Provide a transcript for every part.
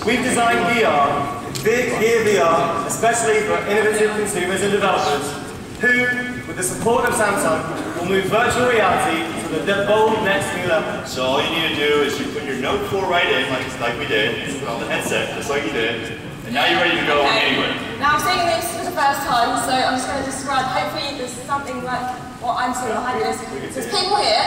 We've designed VR, Gear VR, especially for innovative consumers and developers, who, with the support of Samsung, will move virtual reality to the bold next new level. So all you need to do is you put your Note 4 right in, like we did, put on the headset, just like you did, and now you're ready to go anywhere. Now I'm seeing this for the first time, so I'm just going to describe, hopefully there's something like what I'm seeing behind this. There's people here,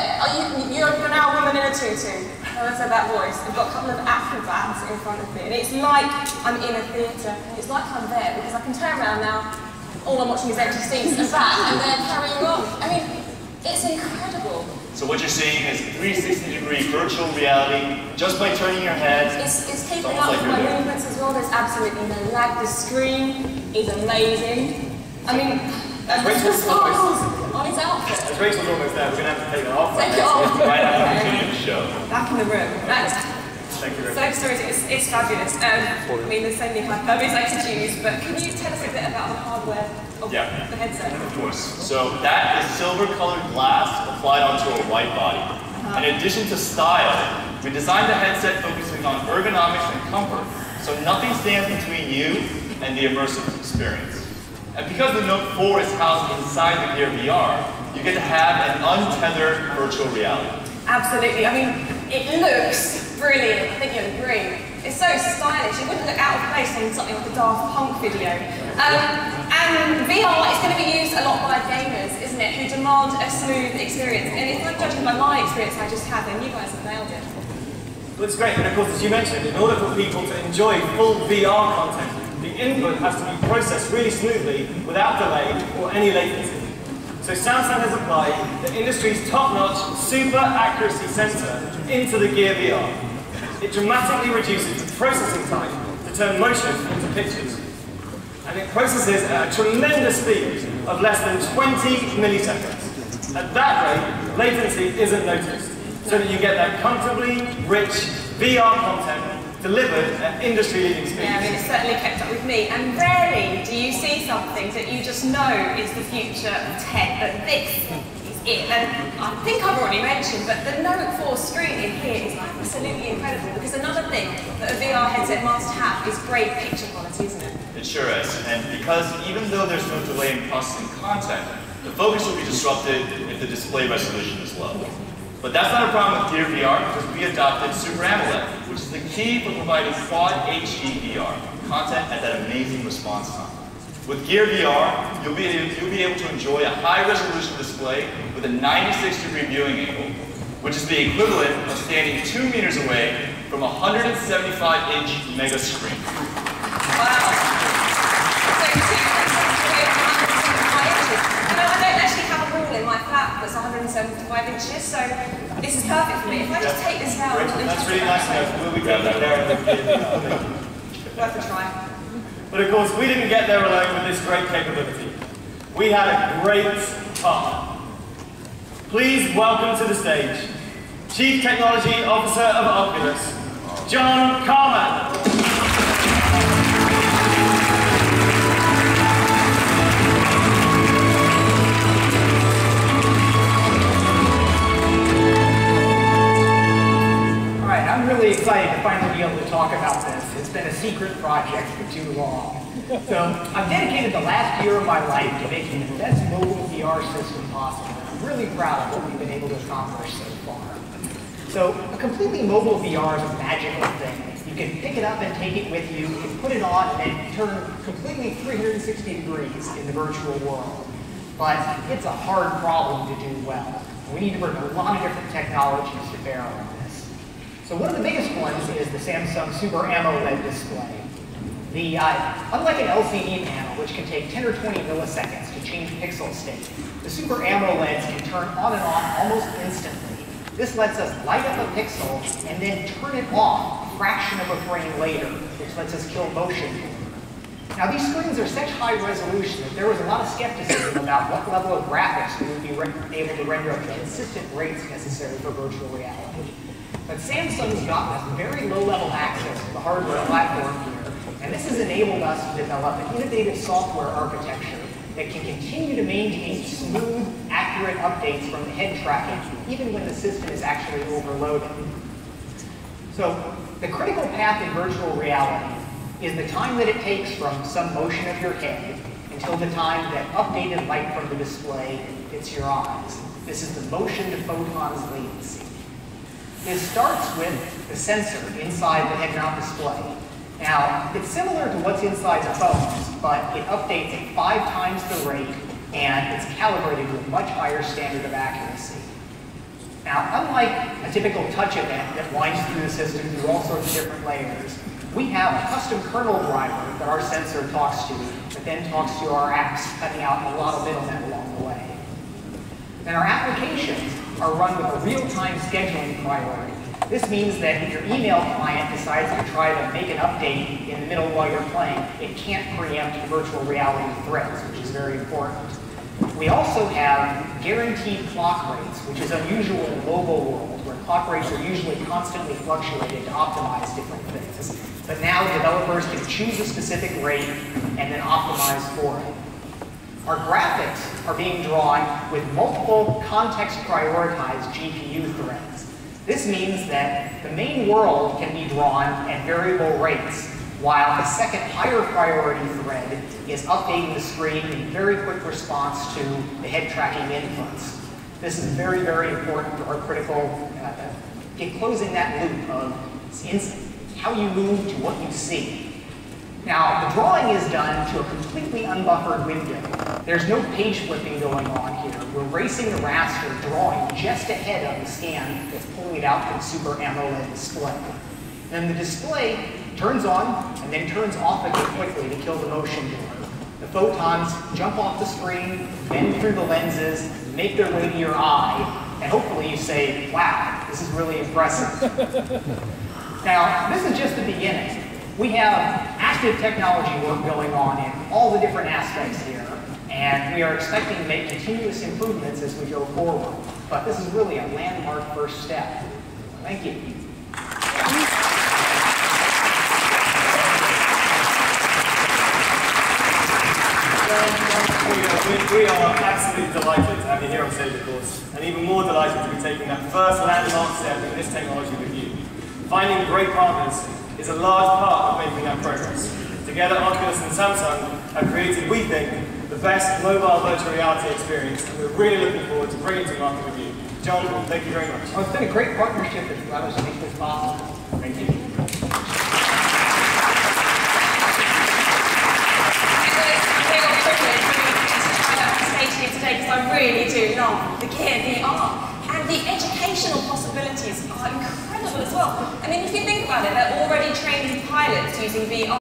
you're now a woman in a tutu. I said that voice. I've got a couple of acrobats in front of me, and it's like I'm in a theatre. It's like I'm there, because I can turn around now, all I'm watching is empty seats and back, and they're carrying on. I mean, it's incredible. So what you're seeing is 360-degree virtual reality just by turning your head. It's keeping up with my movements as well. There's absolutely no lag. The screen is amazing. I mean, the sparkles on his outfit. As Rachel's almost there, we're going to have to take it off. Take it off. Right after we finish the show. Back in the room. Thank you, So it's fabulous. I mean, there's so many hyperbole I could use, but can you tell us a bit about the hardware of the headset? Of course. So that is silver-colored glass applied onto a white body. In addition to style, we designed the headset focusing on ergonomics and comfort, so nothing stands between you and the immersive experience. And because the Note 4 is housed inside the Gear VR, you get to have an untethered virtual reality. Absolutely. I mean, it looks brilliant. I think you'll agree. It's so stylish. It wouldn't look out of place on something like a Daft Punk video. And VR is going to be used a lot by gamers, isn't it, who demand a smooth experience. And if I'm judging by my experience I just had, then you guys have nailed it. Well, it's great, and of course, as you mentioned, in order for people to enjoy full VR content, the input has to be processed really smoothly, without delay or any latency. So Samsung has applied the industry's top-notch super accuracy sensor into the Gear VR. It dramatically reduces the processing time to turn motion into pictures. And it processes at a tremendous speed of less than 20 milliseconds. At that rate, latency isn't noticed, so that you get that comfortably rich VR content delivered at industry-leading speeds. Yeah, I mean, it's certainly kept up with me. And rarely do you see something that you just know is the future of tech, but this is it. And I think I've already mentioned, but the Note 4 screen in here is absolutely incredible, because another thing that a VR headset must have is great picture quality, isn't it? It sure is. And because even though there's no delay in processing content, the focus will be disrupted if the display resolution is low. But that's not a problem with Gear VR, because we adopted Super AMOLED, which is the key for providing Quad HD VR content at that amazing response time. With Gear VR, you'll be able to enjoy a high-resolution display with a 96-degree viewing angle, which is the equivalent of standing 2 meters away from a 175-inch mega screen. Wow. In my flat that's 175 inches, so this is perfect for me. If I just take this down, that's really nice enough. We'll be getting there in the worth a try. But of course, we didn't get there alone with this great capability. We had a great partner. Please welcome to the stage Chief Technology Officer of Oculus, John Carmack. I'm really excited to finally be able to talk about this. It's been a secret project for too long. So I've dedicated the last year of my life to making the best mobile VR system possible. I'm really proud of what we've been able to accomplish so far. So a completely mobile VR is a magical thing. You can pick it up and take it with you, you can put it on and then turn completely 360 degrees in the virtual world. But it's a hard problem to do well. We need to bring a lot of different technologies to bear on this. So one of the biggest ones is the Samsung Super AMOLED display. Unlike an LCD panel, which can take 10 or 20 milliseconds to change pixel state, the Super AMOLEDs can turn on and off almost instantly. This lets us light up a pixel and then turn it off a fraction of a frame later, which lets us kill motion. Now these screens are such high resolution that there was a lot of skepticism about what level of graphics we would be able to render at the consistent rates necessary for virtual reality. But Samsung's gotten us very low-level access to the hardware platform here, and this has enabled us to develop an innovative software architecture that can continue to maintain smooth, accurate updates from the head tracking, even when the system is actually overloaded. So The critical path in virtual reality is the time that it takes from some motion of your head until the time that updated light from the display hits your eyes. This is the motion to photons latency. This starts with the sensor inside the head-mount display. Now, it's similar to what's inside the phones, but it updates at 5 times the rate, and it's calibrated to a much higher standard of accuracy. Now, unlike a typical touch event that winds through the system through all sorts of different layers, we have a custom kernel driver that our sensor talks to, that then talks to our apps, cutting out a lot of middlemen along the way. And our applications are run with a real-time scheduling priority. This means that if your email client decides to try to make an update in the middle while you're playing, it can't preempt virtual reality threats, which is very important. We also have guaranteed clock rates, which is unusual in the mobile world, where clock rates are usually constantly fluctuated to optimize different things. But now developers can choose a specific rate and then optimize for it. Our graphics are being drawn with multiple context-prioritized GPU threads. This means that the main world can be drawn at variable rates, while the second higher priority thread is updating the screen in very quick response to the head tracking inputs. This is very, very important to our critical, closing that loop of how you move to what you see. Now, the drawing is done to a completely unbuffered window. There's no page flipping going on here. We're racing the raster, drawing just ahead of the scan that's pulling it out from the Super AMOLED display. Then the display turns on and then turns off again quickly to kill the motion blur. The photons jump off the screen, bend through the lenses, make their way to your eye, and hopefully you say, wow, this is really impressive. Now, this is just the beginning. We have active technology work going on in all the different aspects here, and we are expecting to make continuous improvements as we go forward. But this is really a landmark first step. Thank you. We are absolutely delighted to have you here on stage, of course, and even more delighted to be taking that first landmark step in this technology with you. Finding great partners is a large part of making that progress. Together, Oculus and Samsung have created, we think, the best mobile virtual reality experience, and we're really looking forward to bringing it to market with you. John, thank you very much. Well, it's been a great partnership that's allowed us to make this possible. Thank you. Today, because I really do love the Gear VR. And the educational possibilities are incredible as well. I mean, if you think about it, they're already training pilots using VR.